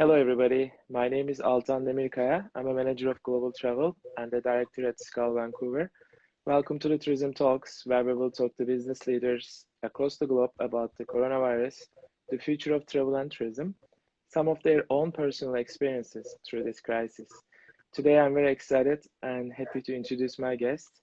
Hello, everybody. My name is Altan Demirkaya. I'm a manager of global travel and the director at Skal Vancouver. Welcome to the Tourism Talks, where we will talk to business leaders across the globe about the coronavirus, the future of travel and tourism, some of their own personal experiences through this crisis. Today, I'm very excited and happy to introduce my guest,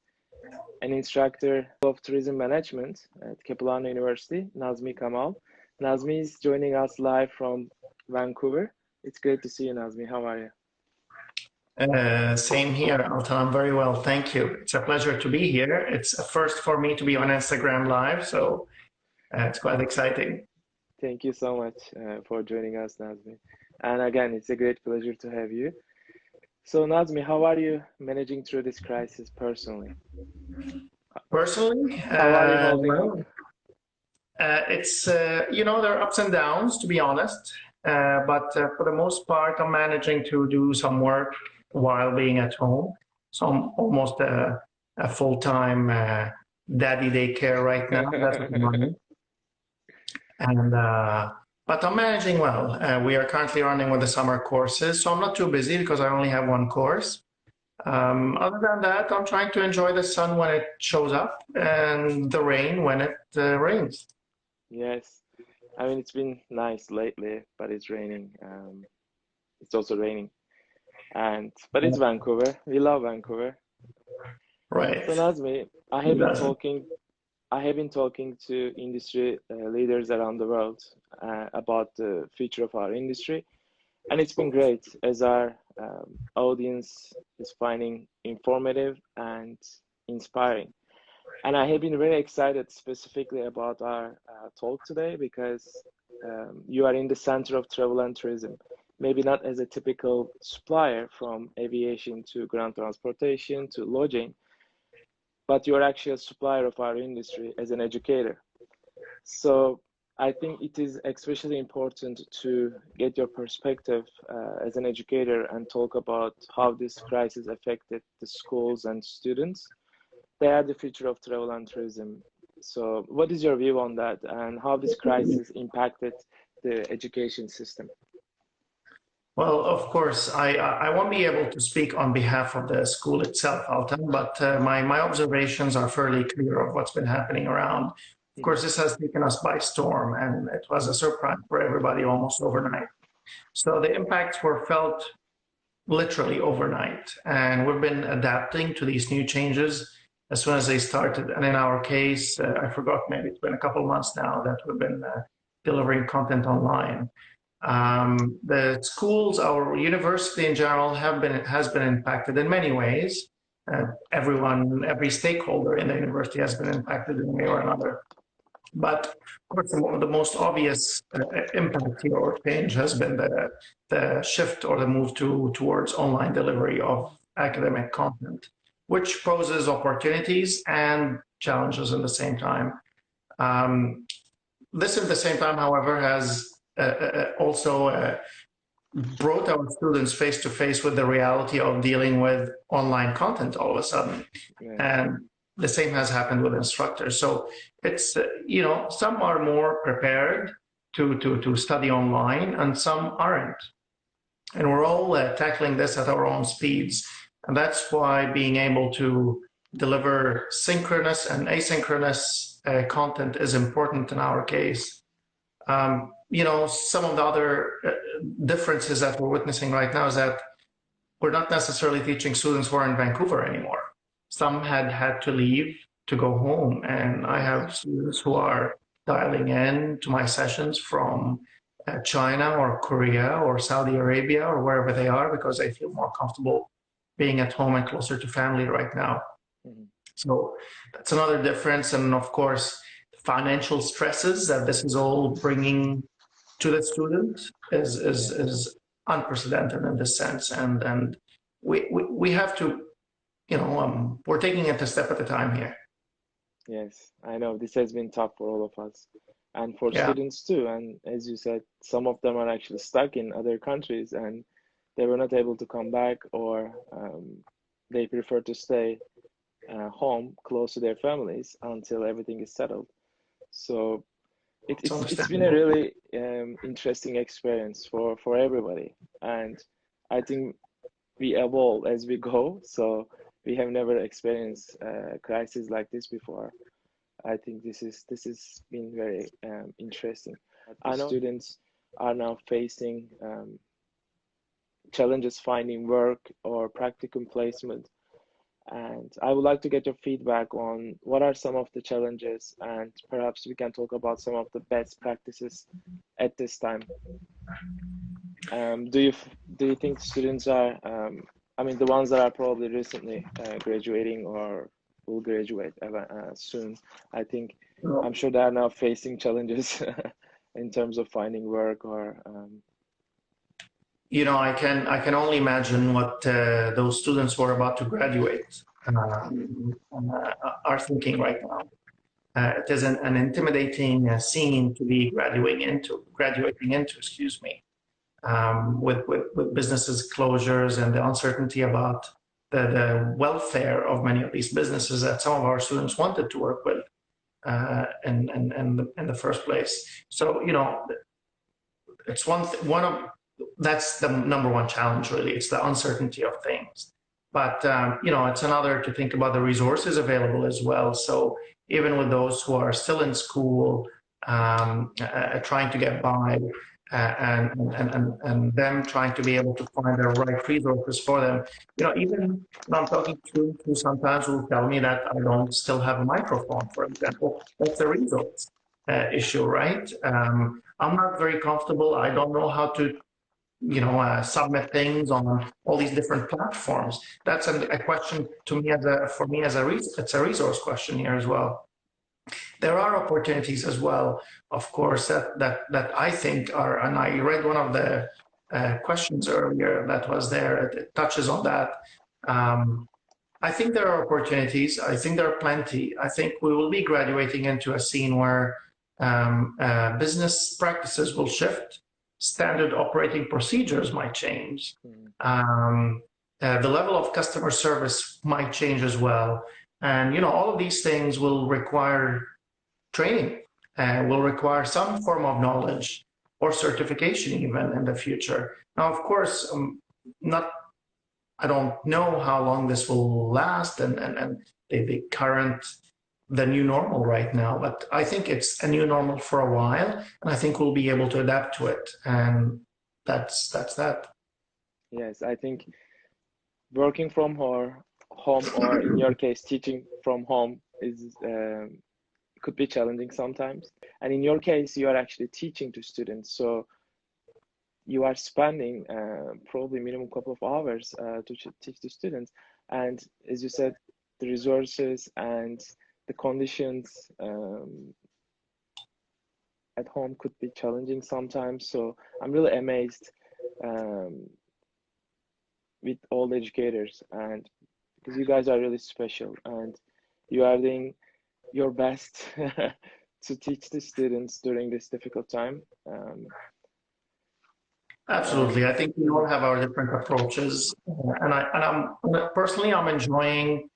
an instructor of tourism management at Capilano University, Nazmi Kamal. Nazmi is joining us live from Vancouver. It's great to see you, Nazmi. How are you? Same here, Altan. I'm very well, thank you. It's a pleasure to be here. It's a first for me to be on Instagram Live, so it's quite exciting. Thank you so much for joining us, Nazmi. And again, it's a great pleasure to have you. So, Nazmi, how are you managing through this crisis personally? Personally, How are you holding up? it's, there are ups and downs, to be honest. But for the most part, I'm managing to do some work while being at home. So I'm almost a full-time daddy daycare right now. That's what I'm running. And but I'm managing well. We are currently running with the summer courses, so I'm not too busy because I only have one course. Other than that, I'm trying to enjoy the sun when it shows up and the rain when it rains. Yes. I mean, it's been nice lately, but it's raining. It's also raining. But it's Vancouver. We love Vancouver. Right. So, Nazmi, I have been talking to industry leaders around the world about the future of our industry, and it's been great as our audience is finding informative and inspiring. And I have been very excited specifically about our talk today because you are in the center of travel and tourism. Maybe not as a typical supplier from aviation to ground transportation to lodging, but you're actually a supplier of our industry as an educator. So I think it is especially important to get your perspective as an educator and talk about how this crisis affected the schools and students. They are the future of travel and tourism. So what is your view on that and how this crisis impacted the education system? Well, of course, I won't be able to speak on behalf of the school itself, Alton, but my observations are fairly clear of what's been happening around. Of course, this has taken us by storm, and it was a surprise for everybody almost overnight. So the impacts were felt literally overnight, and we've been adapting to these new changes as soon as they started. And in our case, I forgot, maybe it's been a couple of months now that we've been delivering content online. The schools, our university in general, has been impacted in many ways. Every stakeholder in the university has been impacted in a way or another. But of course, the most obvious impact here or change has been the shift or the move towards online delivery of academic content, which poses opportunities and challenges at the same time. This at the same time, however, has also brought our students face to face with the reality of dealing with online content all of a sudden. Yeah. And the same has happened with instructors. So it's, some are more prepared to study online and some aren't. And we're all tackling this at our own speeds. And that's why being able to deliver synchronous and asynchronous content is important in our case. Some of the other differences that we're witnessing right now is that we're not necessarily teaching students who are in Vancouver anymore. Some had to leave to go home, and I have students who are dialing in to my sessions from China or Korea or Saudi Arabia or wherever they are because they feel more comfortable being at home and closer to family right now. Mm-hmm. So that's another difference. And of course, financial stresses that this is all bringing to the student is unprecedented in this sense, and we have to, we're taking it a step at a time here. Yes, I know this has been tough for all of us and for students too. And as you said, some of them are actually stuck in other countries and they were not able to come back, or they prefer to stay home close to their families until everything is settled. So It's It's been a understandable. really interesting experience for everybody, and I think we evolve as we go. So we have never experienced a crisis like this before. I think this has been very interesting. The I know. students are now facing challenges finding work or practicum placement. And I would like to get your feedback on what are some of the challenges, and perhaps we can talk about some of the best practices at this time. Do you think students are, I mean, the ones that are probably recently graduating or will graduate soon, I think, I'm sure they are now facing challenges in terms of finding work or You know, I can only imagine what those students who are about to graduate are thinking right now. It is an intimidating scene to be graduating into, excuse me, with businesses closures and the uncertainty about the welfare of many of these businesses that some of our students wanted to work with in the first place. So, you know, it's one of that's the number one challenge, really. It's the uncertainty of things. But you know, it's another to think about the resources available as well. So even with those who are still in school, trying to get by, and them trying to be able to find the right resources for them. You know, even when I'm talking to students who sometimes will tell me that I don't still have a microphone, for example, that's a resource issue, right? I'm not very comfortable. I don't know how to, you know, submit things on all these different platforms. That's a question to me for me it's a resource question here as well. There are opportunities as well, of course, that I think are, and I read one of the questions earlier that was there. It touches on that. I think there are opportunities. I think there are plenty. I think we will be graduating into a scene where business practices will shift, standard operating procedures might change. The level of customer service might change as well. And, you know, all of these things will require training, will require some form of knowledge or certification even in the future. Now, of course, not I don't know how long this will last and the current, the new normal right now, but I think it's a new normal for a while, and I think we'll be able to adapt to it. And that's that. yes, I think working from home or in your case teaching from home is could be challenging sometimes. And in your case, you are actually teaching to students, so you are spending probably minimum couple of hours to teach the students. And as you said, the resources and the conditions at home could be challenging sometimes. So I'm really amazed with all the educators, and because you guys are really special and you are doing your best to teach the students during this difficult time. Absolutely. I think we all have our different approaches. I'm personally, I'm enjoying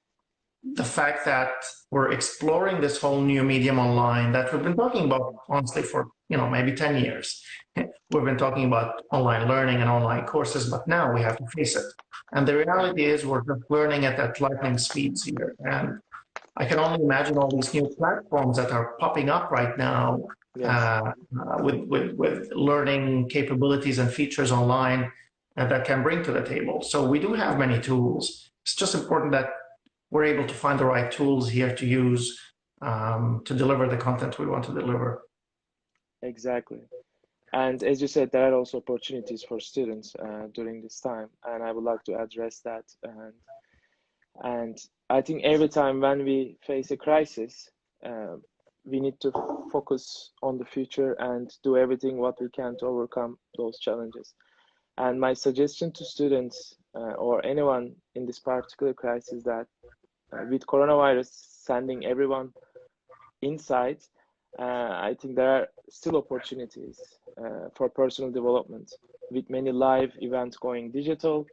the fact that we're exploring this whole new medium online that we've been talking about honestly for, you know, maybe 10 years. We've been talking about online learning and online courses, but now we have to face it. And the reality is we're just learning at lightning speeds here. And I can only imagine all these new platforms that are popping up right now Yes, with learning capabilities and features online that can bring to the table. So we do have many tools. It's just important that we're able to find the right tools here to use to deliver the content we want to deliver. exactly. And as you said, there are also opportunities for students during this time, and I would like to address that. And I think every time when we face a crisis, we need to focus on the future and do everything what we can to overcome those challenges. And my suggestion to students or anyone in this particular crisis that with coronavirus sending everyone inside, I think there are still opportunities for personal development with many live events going digital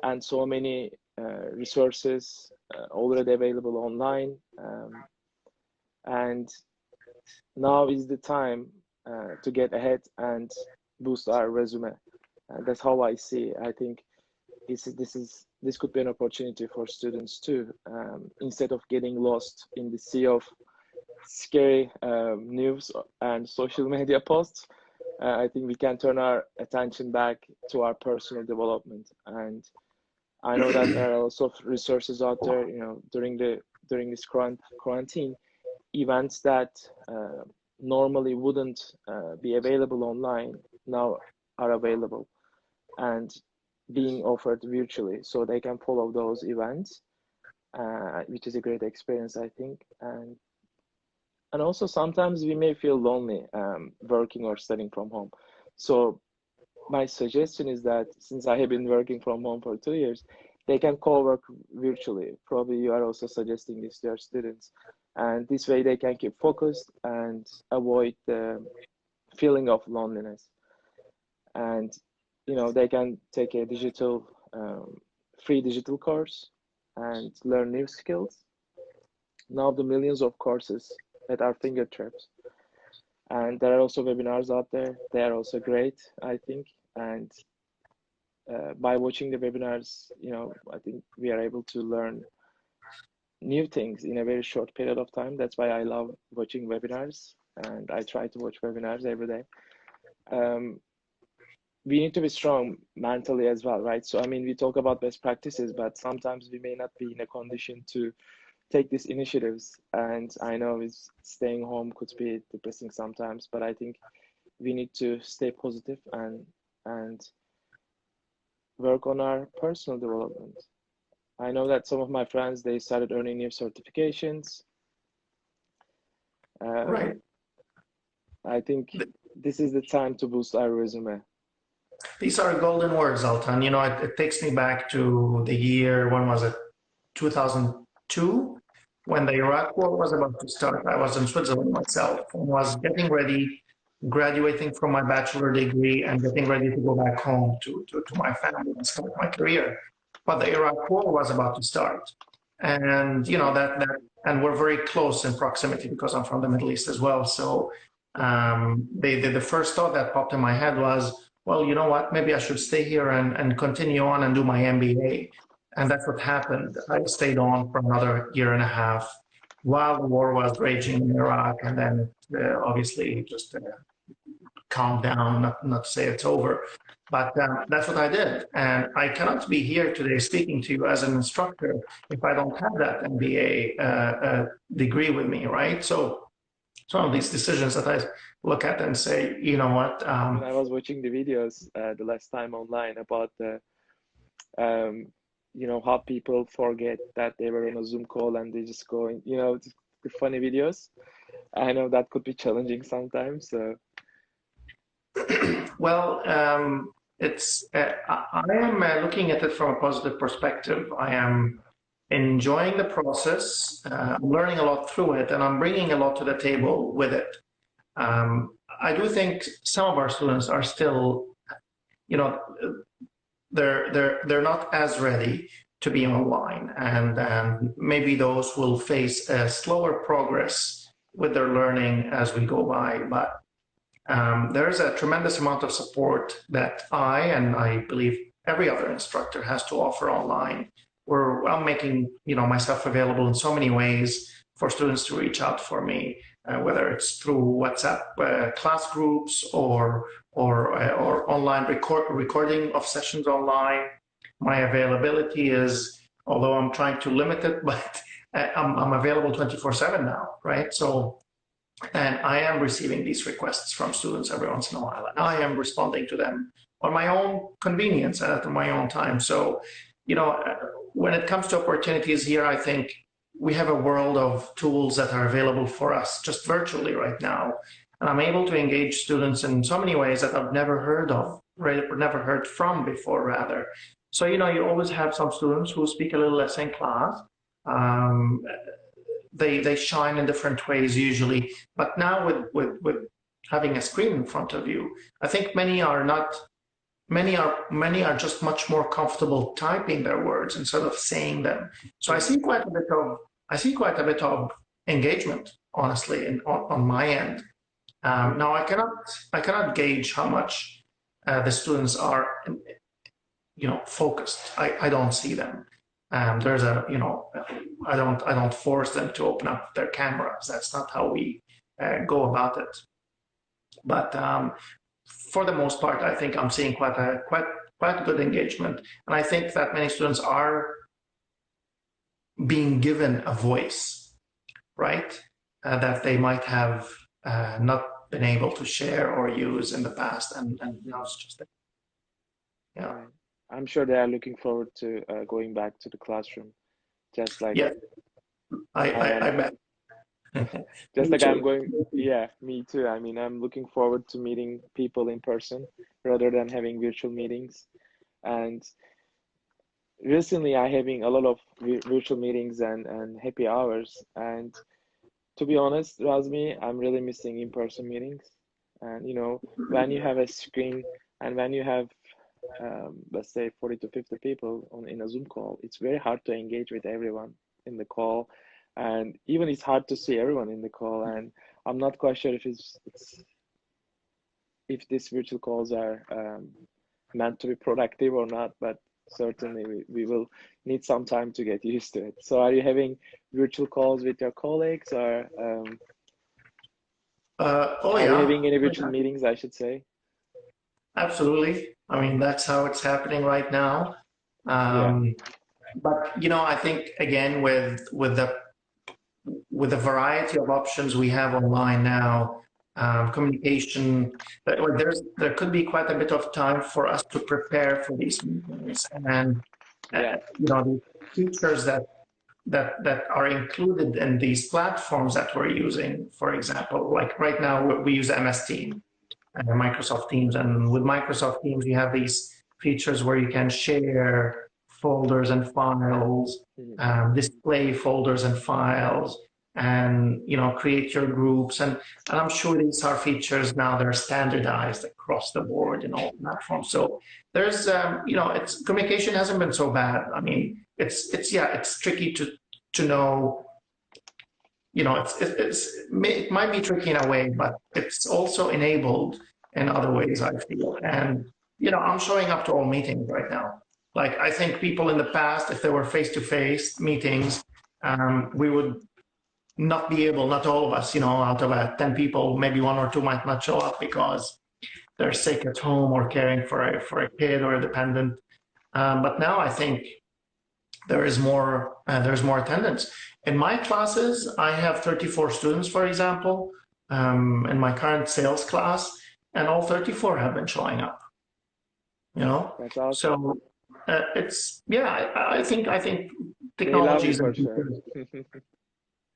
and so many resources already available online. And now is the time to get ahead and boost our resume. That's how I see it. I think this could be an opportunity for students too. Instead of getting lost in the sea of scary news and social media posts, I think we can turn our attention back to our personal development. And I know that there are also resources out there, you know, during this quarantine, events that normally wouldn't be available online now are available and being offered virtually, so they can follow those events, which is a great experience, I think. And also sometimes we may feel lonely working or studying from home. So my suggestion is that since I have been working from home for 2 years, they can co-work virtually. Probably you are also suggesting this to your students. And this way they can keep focused and avoid the feeling of loneliness. And, you know, they can take a free digital course and learn new skills. Now the millions of courses at our fingertips. And there are also webinars out there. They are also great, I think. And by watching the webinars, you know, I think we are able to learn new things in a very short period of time. That's why I love watching webinars, and I try to watch webinars every day. We need to be strong mentally as well, right? So, I mean, we talk about best practices, but sometimes we may not be in a condition to take these initiatives. And I know staying home could be depressing sometimes, but I think we need to stay positive and work on our personal development. I know that some of my friends, they started earning new certifications. Right. I think this is the time to boost our resume. These are golden words, Altan. You know, it takes me back to the year, when was it? 2002, when the Iraq War was about to start. I was in Switzerland myself and was getting ready, graduating from my bachelor degree and getting ready to go back home to my family and start my career. But the Iraq War was about to start. And, you know, and we're very close in proximity because I'm from the Middle East as well. So the first thought that popped in my head was, well, you know what, maybe I should stay here and continue on and do my MBA. And that's what happened. I stayed on for another year and a half while the war was raging in Iraq, and then obviously just calmed down, not to say it's over. But that's what I did. And I cannot be here today speaking to you as an instructor if I don't have that MBA degree with me, right? So some of these decisions that I look at and say, you know what? I was watching the videos the last time online about the, you know, how people forget that they were on a Zoom call and they just go, you know, the funny videos. I know that could be challenging sometimes. So. Well, I am looking at it from a positive perspective. I am enjoying the process. I'm learning a lot through it, and I'm bringing a lot to the table with it. I do think some of our students are still, you know, they're not as ready to be online, and maybe those will face a slower progress with their learning as we go by. But there's a tremendous amount of support that and I believe every other instructor has to offer online, where I'm making, you know, myself available in so many ways for students to reach out for me, whether it's through WhatsApp class groups or online recording of sessions online. My availability is, although I'm trying to limit it, but I'm available 24/7 now, right? So. And I am receiving these requests from students every once in a while, and I am responding to them on my own convenience and at my own time. So, you know, when it comes to opportunities here, I think we have a world of tools that are available for us just virtually right now. And I'm able to engage students in so many ways that I've never heard of, right, or never heard from before, rather. So, you know, you always have some students who speak a little less in class. They shine in different ways usually, but now with having a screen in front of you, I think many are just much more comfortable typing their words instead of saying them. So I see quite a bit of engagement honestly, on my end. Now I cannot gauge how much the students are, focused. I don't see them. There's I don't force them to open up their cameras. That's not how we go about it. But for the most part, I think I'm seeing quite good engagement, and I think that many students are being given a voice, right? That they might have not been able to share or use in the past, and now it's just, yeah. Right. I'm sure they are looking forward to going back to the classroom, just like Yeah, I I am. bet. Just Me like I'm too. going, yeah, me too. I mean, I'm looking forward to meeting people in person rather than having virtual meetings. And recently, I having a lot of virtual meetings and happy hours. And to be honest, Razmi, I'm really missing in-person meetings. And when you have a screen and when you have, let's say, 40 to 50 people in a Zoom call, it's very hard to engage with everyone in the call. And even it's hard to see everyone in the call. And I'm not quite sure if these virtual calls are meant to be productive or not, but certainly we will need some time to get used to it. So are you having virtual calls with your colleagues, or Oh are you yeah, having any virtual meetings, I should say? absolutely. I mean, that's how it's happening right now. Yeah, But I think again with the variety of options we have online now, communication, there could be quite a bit of time for us to prepare for these meetings, and yeah. the features that are included in these platforms that we're using. For example, like right now we use MS Teams and Microsoft Teams, and with Microsoft Teams you have these features where you can share folders and files, Mhm. display folders and files, and create your groups, and I'm sure these are features now that are standardized across the board in all platforms. So there's it's communication hasn't been so bad. I mean, it's tricky to know. It might be tricky in a way, but it's also enabled in other ways, I feel. And I'm showing up to all meetings right now. Like, I think people in the past, if there were face-to-face meetings, we would not be able, not all of us, out of 10 people, maybe one or two might not show up because they're sick at home or caring for a kid or a dependent. But now I think there's more attendance. In my classes, I have 34 students, for example, in my current sales class, and all 34 have been showing up. That's awesome. So it's I think They love you technologies for and sure. features.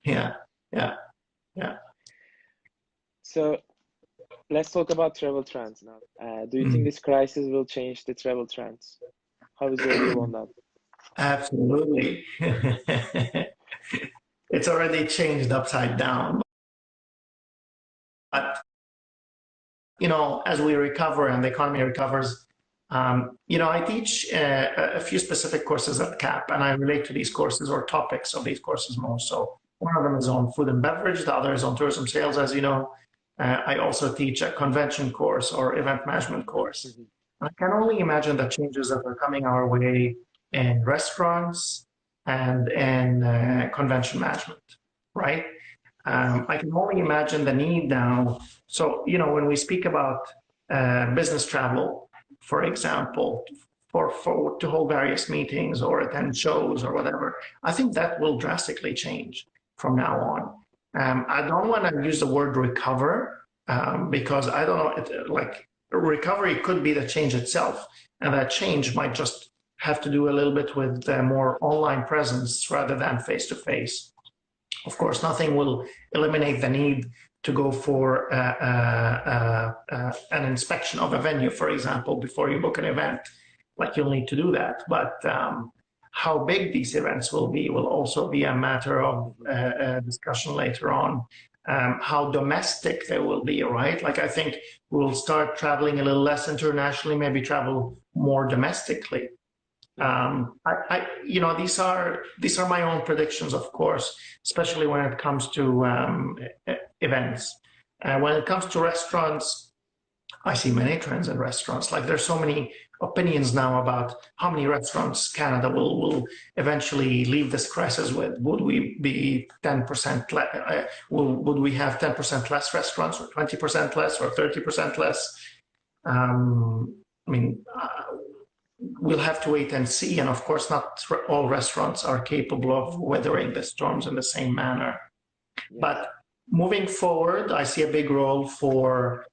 Yeah, yeah, yeah. So let's talk about travel trends now. Do you think Mm. this crisis will change the travel trends? How is your view on that? Absolutely. It's already changed upside down. But as we recover and the economy recovers, I teach a few specific courses at CAP, and I relate to these courses or topics of these courses more. So one of them is on food and beverage, the other is on tourism sales, as you know. I also teach a convention course or event management course. Mhm. I can only imagine the changes that are coming our way in restaurants and in convention management, right? Yes. I can only imagine the need now. So, when we speak about business travel, for example, to hold various meetings or attend shows or whatever, I think that will drastically change from now on. I don't want to use the word recover because I don't know, like recovery could be the change itself, and that change might just have to do a little bit with more online presence rather than face to face. Of course, nothing will eliminate the need to go for an inspection of a venue, for example, before you book an event. Like, you'll need to do that. But how big these events will be will also be a matter of Mhm. discussion later on. How domestic they will be, right? Like, I think we'll start traveling a little less internationally, maybe travel more domestically. These are my own predictions, of course, especially when it comes to events. When it comes to restaurants, I see many trends in restaurants. Like there's so many opinions now about how many restaurants Canada will eventually leave this crisis with. Would we be 10% would we have 10% less restaurants, or 20% less, or 30% less? I mean, we'll have to wait and see. And of course, not all restaurants are capable of weathering the storms in the same manner. Yeah. But moving forward, I see a big role for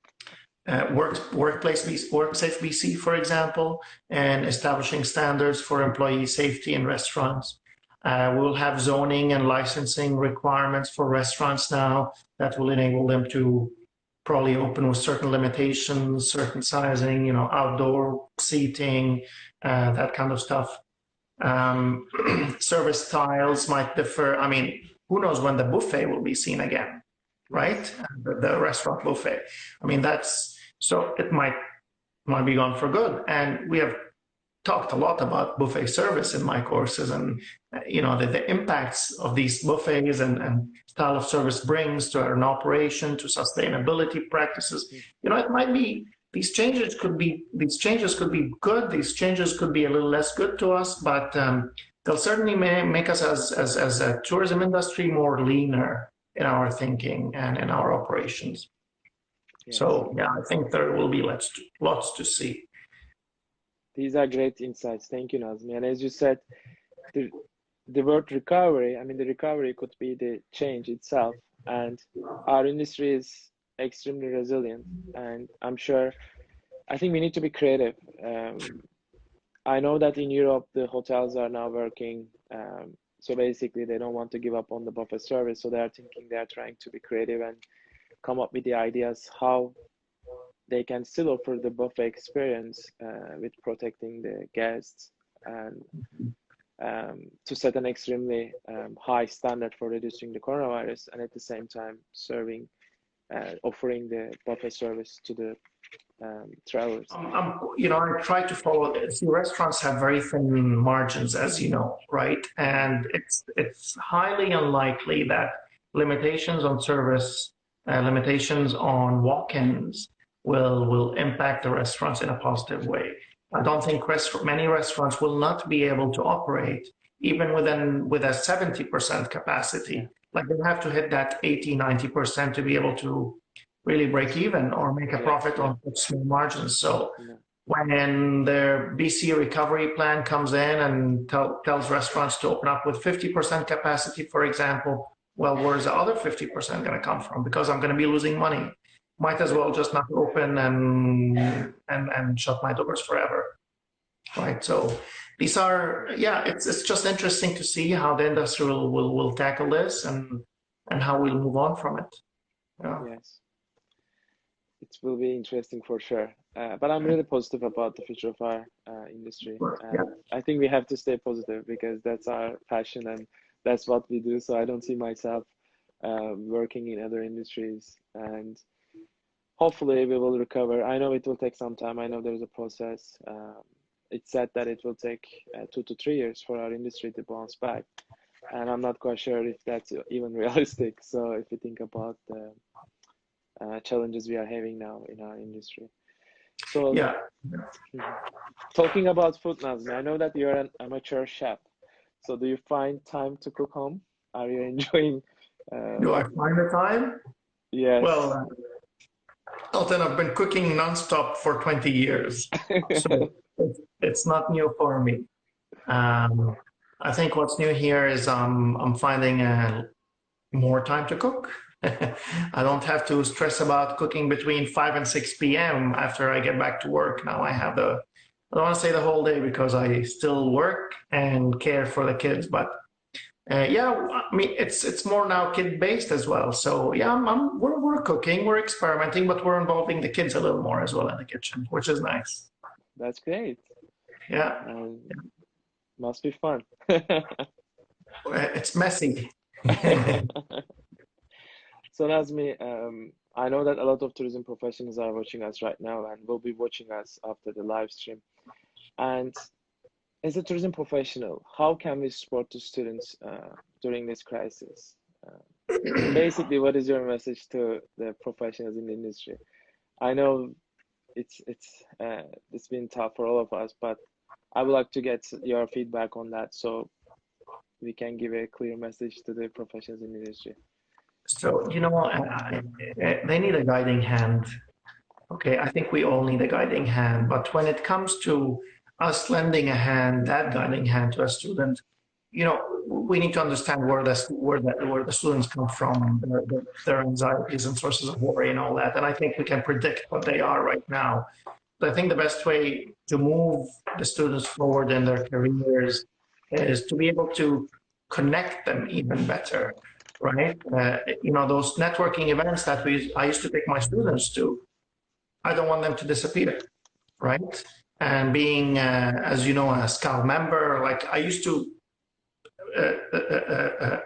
WorkSafe BC, for example, and establishing standards for employee safety in restaurants. We'll have zoning and licensing requirements for restaurants now that will enable them to probably open with certain limitations, certain sizing, outdoor seating, that kind of stuff. Service styles might differ. I mean, who knows when the buffet will be seen again, right? The restaurant buffet. I mean, so it might be gone for good. And we have talked a lot about buffet service in my courses, and the impacts of these buffets and style of service brings to an operation, to sustainability practices. It might be these changes could be good. These changes could be a little less good to us, but they'll certainly make us as a tourism industry more leaner in our thinking and in our operations. Yes. So yeah, I think there will be lots to see. These are great insights. Thank you, Nazmi. And as you said, the word recovery, I mean, the recovery could be the change itself. And our industry is extremely resilient. And I think we need to be creative. I know that in Europe, the hotels are now working. So basically, they don't want to give up on the buffet service. So they are trying to be creative and come up with the ideas how they can still offer the buffet experience with protecting the guests and to set an extremely high standard for reducing the coronavirus, and at the same time offering the buffet service to the travelers. I try to follow this. Restaurants have very thin margins, as you know, right? And it's highly unlikely that limitations on service, limitations on walk-ins will impact the restaurants in a positive way. I don't think many restaurants will not be able to operate even with a 70% capacity. Like they have to hit that 80-90% to be able to really break even or make a profit on small margins. So when their BC recovery plan comes in and tells restaurants to open up with 50% capacity, for example, well, where's the other 50% going to come from? Because I'm going to be losing money. Might as well just not open and shut my doors forever, right? So these are, it's just interesting to see how the industry will tackle this and how we'll move on from it. Yeah. Yes, it will be interesting for sure. But I'm really positive about the future of our industry. I think we have to stay positive because that's our passion and that's what we do. So I don't see myself working in other industries, and hopefully we will recover. I know it will take some time. I know there's a process. It's said that it will take 2 to 3 years for our industry to bounce back. And I'm not quite sure if that's even realistic. So if you think about the challenges we are having now in our industry. So talking about food, Nazmi, I know that you're an amateur chef. So do you find time to cook home? Are you enjoying? Do I find the time? Yes. Well, Elton, I've been cooking nonstop for 20 years. So it's not new for me. I think what's new here is I'm finding more time to cook. I don't have to stress about cooking between 5 and 6 p.m. after I get back to work. Now I have I don't want to say the whole day because I still work and care for the kids, but I mean, it's more now kid-based as well. So we're cooking, we're experimenting, but we're involving the kids a little more as well in the kitchen, which is nice. That's great. Yeah. Must be fun. It's messy. So Nazmi, I know that a lot of tourism professionals are watching us right now and will be watching us after the live stream. And as a tourism professional, how can we support the students during this crisis? Basically, what is your message to the professionals in the industry? I know it's been tough for all of us, but I would like to get your feedback on that so we can give a clear message to the professionals in the industry. So, they need a guiding hand. Okay, I think we all need a guiding hand, but when it comes to us lending a hand, that guiding hand to a student, we need to understand where the students come from, their anxieties and sources of worry and all that. And I think we can predict what they are right now. But I think the best way to move the students forward in their careers is to be able to connect them even better, right? Those networking events that I used to take my students to, I don't want them to disappear, right? And being, as you know, a SCAL member, like I used to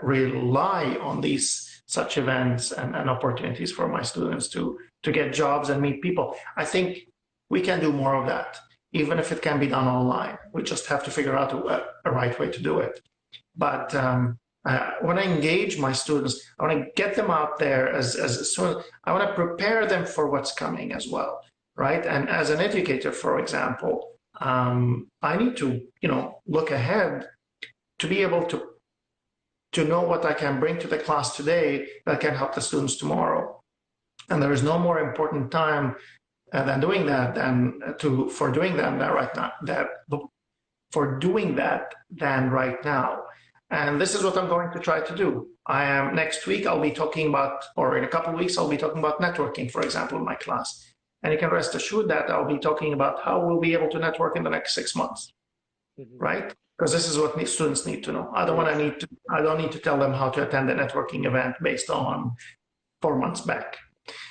rely on such events and opportunities for my students to get jobs and meet people. I think we can do more of that, even if it can be done online. We just have to figure out a right way to do it. But when I engage my students, I want to get them out there as soon as I want to prepare them for what's coming as well, right? And as an educator, for example, I need to, look ahead to be able to know what I can bring to the class today that can help the students tomorrow. And there is no more important time than doing that for doing that than right now. And this is what I'm going to try to do. Next week, I'll be talking about, or in a couple of weeks, I'll be talking about networking, for example, in my class. And you can rest assured that I'll be talking about how we'll be able to network in the next 6 months, right? Because this is what students need to know. I don't need to tell them how to attend a networking event based on 4 months back.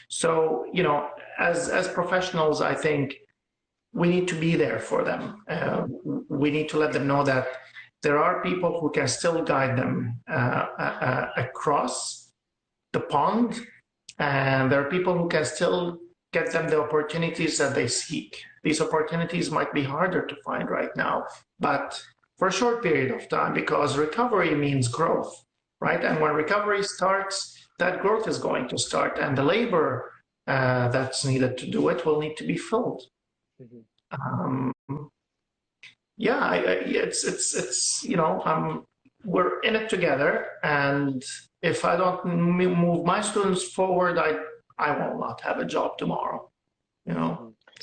So, as professionals, I think we need to be there for them. We need to let them know that there are people who can still guide them across the pond, and there are people who can still get them the opportunities that they seek. These opportunities might be harder to find right now, but for a short period of time, because recovery means growth, right? And when recovery starts, that growth is going to start, and the labor that's needed to do it will need to be filled. We're in it together, and if I don't move my students forward, I will not have a job tomorrow,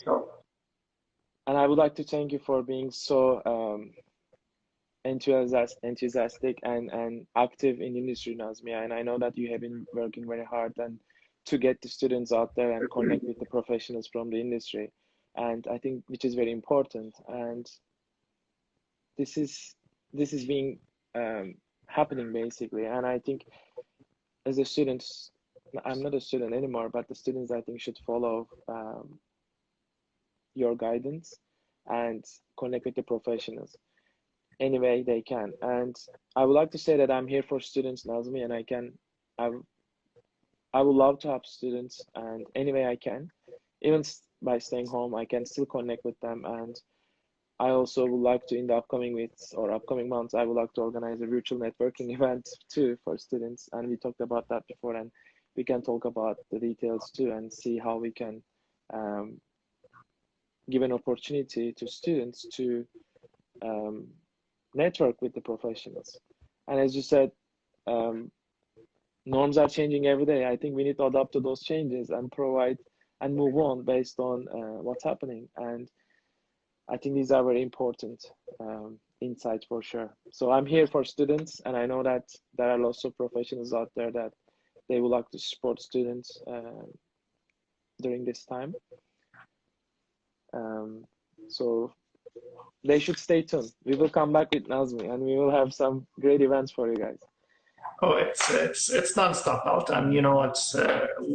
So. And I would like to thank you for being so enthusiastic and active in the industry, Nazmi. And I know that you have been working very hard and to get the students out there and connect with the professionals from the industry. And I think which is very important. And this is being happening basically. And I think as a student, I'm not a student anymore, but the students I think should follow your guidance and connect with the professionals any way they can. And I would like to say that I'm here for students, Nazmi, and I would love to help students, and any way I can, even by staying home, I can still connect with them. And I also would like to, in the upcoming weeks or upcoming months, I would like to organize a virtual networking event too for students. And we talked about that before, and we can talk about the details too and see how we can give an opportunity to students to network with the professionals. And as you said, norms are changing every day. I think we need to adapt to those changes and provide and move on based on what's happening. And I think these are very important insights for sure. So I'm here for students, and I know that there are lots of professionals out there that they would like to support students during this time. So they should stay tuned. We will come back with Nazmi, and we will have some great events for you guys. Oh, it's nonstop out, and it's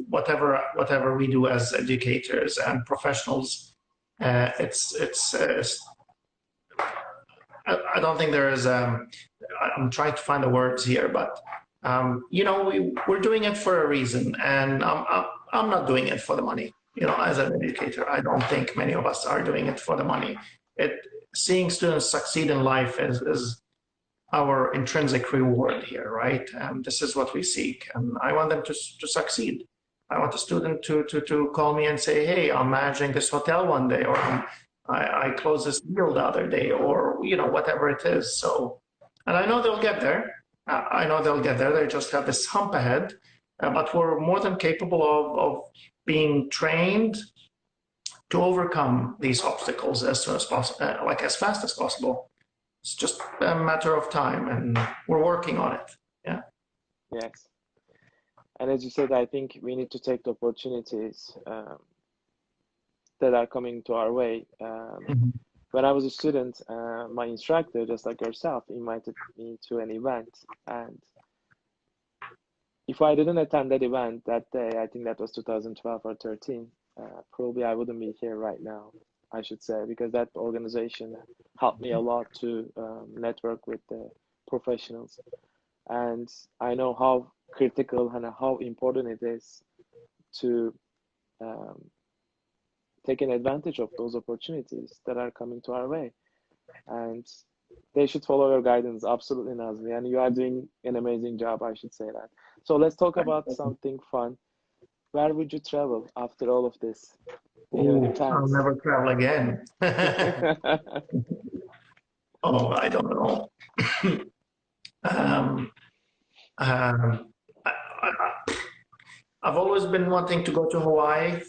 whatever we do as educators and professionals. I don't think there is. I'm trying to find the words here, but we're doing it for a reason, and I'm not doing it for the money. As an educator, I don't think many of us are doing it for the money. seeing students succeed in life is our intrinsic reward here, right? This is what we seek, and I want them to succeed. I want a student to call me and say, hey, I'm managing this hotel one day, or I closed this deal the other day, or whatever it is. So, and I know they'll get there. I know they'll get there. They just have this hump ahead, but we're more than capable of being trained to overcome these obstacles as soon as possible, like as fast as possible. It's just a matter of time, and we're working on it. Yeah. Yes. And as you said, I think we need to take the opportunities that are coming to our way. When I was a student, my instructor, just like yourself, invited me to an event. And if I didn't attend that event that day, I think that was 2012 or 13, probably I wouldn't be here right now, I should say, because that organization helped me a lot to network with the professionals. And I know how critical and how important it is to take an advantage of those opportunities that are coming to our way. And they should follow your guidance, absolutely, Nazmi. And you are doing an amazing job, I should say that. So let's talk about something fun. Where would you travel after all of this? Do you have any I'll plans? never travel again. Oh, I don't know. um, um, I've always been wanting to go to Hawaii,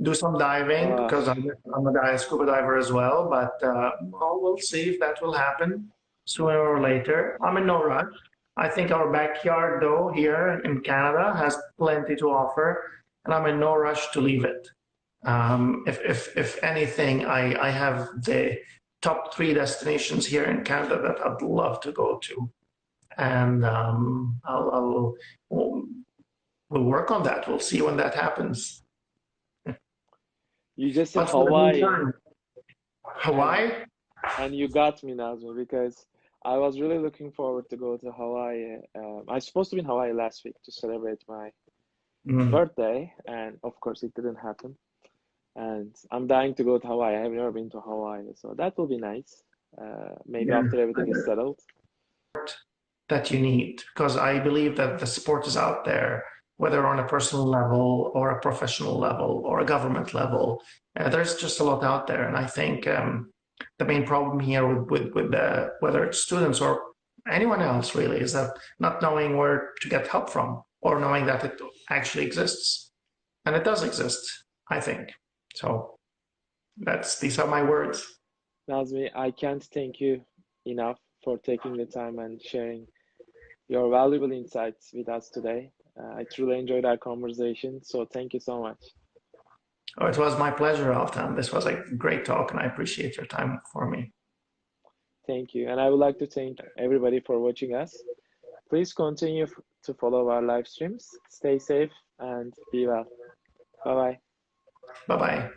do some diving, because I'm a scuba diver as well. But well, we'll see if that will happen sooner or later. I'm in no rush. I think our backyard, though, here in Canada has plenty to offer, and I'm in no rush to leave it. If anything, I have the top 3 destinations here in Canada that I'd love to go to, and we'll work on that. We'll see when that happens. You just said But for the Hawaii, meantime, Hawaii? and you got me, Nazmi, because I was really looking forward to go to Hawaii. I was supposed to be in Hawaii last week to celebrate my birthday, and of course it didn't happen. And I'm dying to go to Hawaii. I have never been to Hawaii, so that will be nice. Maybe Yeah. after everything is settled. That you need, because I believe that the support is out there, whether on a personal level or a professional level or a government level. There's just a lot out there, and I think the main problem here with whether it's students or anyone else really is that not knowing where to get help from, or knowing that it actually exists, and it does exist, I think. So these are my words. Nazmi, I can't thank you enough for taking the time and sharing your valuable insights with us today. I truly enjoyed our conversation, so thank you so much. Oh, it was my pleasure, Altan. This was a great talk, and I appreciate your time for me. Thank you. And I would like to thank everybody for watching us. Please continue to follow our live streams. Stay safe and be well. Bye-bye. Bye-bye.